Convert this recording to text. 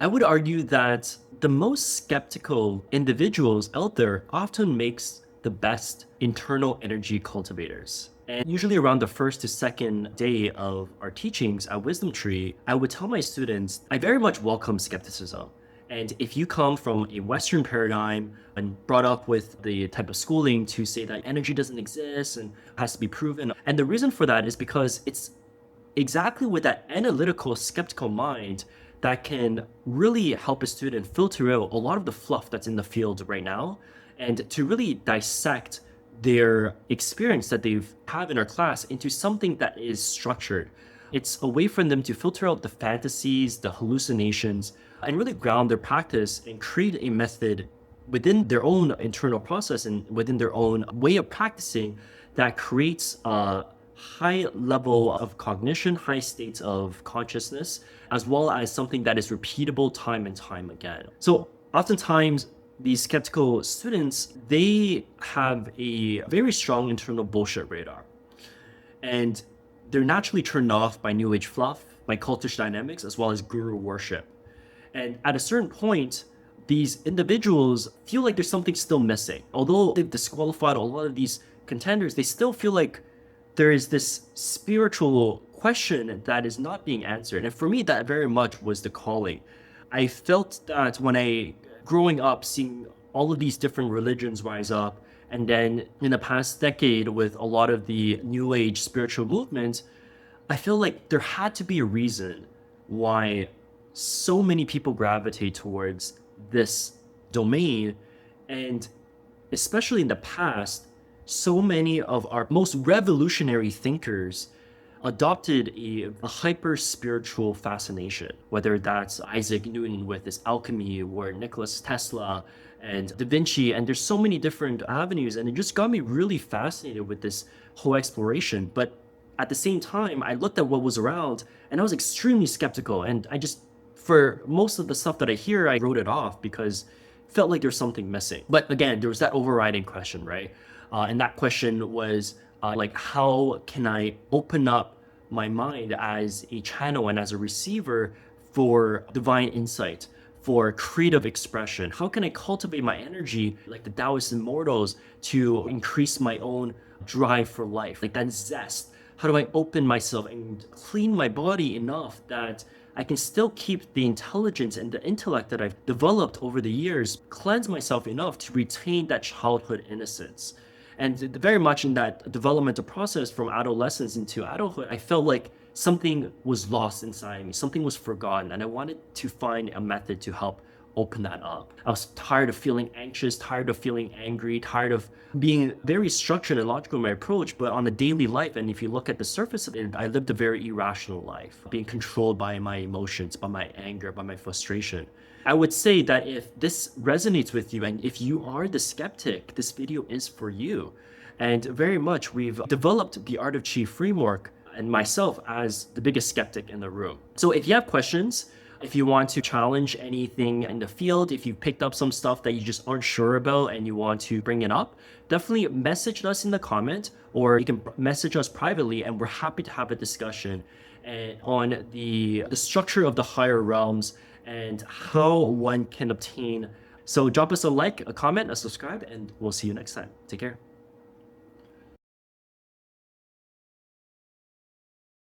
I would argue that the most skeptical individuals out there often makes the best internal energy cultivators. And usually around the first to second day of our teachings at Wisdom Tree, I would tell my students, I very much welcome skepticism. And if you come from a Western paradigm and brought up with the type of schooling to say that energy doesn't exist and has to be proven, and the reason for that is because it's exactly with that analytical, skeptical mind that can really help a student filter out a lot of the fluff that's in the field right now and to really dissect their experience that they've have in our class into something that is structured. It's a way for them to filter out the fantasies, the hallucinations, and really ground their practice and create a method within their own internal process and within their own way of practicing that creates a high level of cognition, high states of consciousness, as well as something that is repeatable time and time again. So oftentimes these skeptical students, they have a very strong internal bullshit radar. And they're naturally turned off by New Age fluff, by cultish dynamics, as well as guru worship. And at a certain point, these individuals feel like there's something still missing. Although they've disqualified a lot of these contenders, they still feel like there is this spiritual question that is not being answered. And for me, that very much was the calling. I felt that when growing up, seeing all of these different religions rise up, and then in the past decade with a lot of the New Age spiritual movements, I feel like there had to be a reason why so many people gravitate towards this domain. And especially in the past, so many of our most revolutionary thinkers adopted a hyper spiritual fascination, whether that's Isaac Newton with his alchemy or Nicholas Tesla and Da Vinci. And there's so many different avenues. And it just got me really fascinated with this whole exploration. But at the same time, I looked at what was around and I was extremely skeptical. And for most of the stuff that I hear, I wrote it off because it felt like there's something missing. But again, there was that overriding question, right? And that question was like, how can I open up my mind as a channel and as a receiver for divine insight, for creative expression? How can I cultivate my energy like the Taoist immortals to increase my own drive for life, like that zest? How do I open myself and clean my body enough that I can still keep the intelligence and the intellect that I've developed over the years, cleanse myself enough to retain that childhood innocence? And very much in that developmental process from adolescence into adulthood, I felt like something was lost inside me, something was forgotten, and I wanted to find a method to help open that up. I was tired of feeling anxious, tired of feeling angry, tired of being very structured and logical in my approach, but on the daily life, and if you look at the surface of it, I lived a very irrational life, being controlled by my emotions, by my anger, by my frustration. I would say that if this resonates with you and if you are the skeptic, this video is for you. And very much we've developed the Art of Chi framework and myself as the biggest skeptic in the room. So if you have questions, if you want to challenge anything in the field, if you picked up some stuff that you just aren't sure about and you want to bring it up, definitely message us in the comment, or you can message us privately and we're happy to have a discussion on the structure of the higher realms and how one can obtain. So drop us a like, a comment, a subscribe, and we'll see you next time. Take care.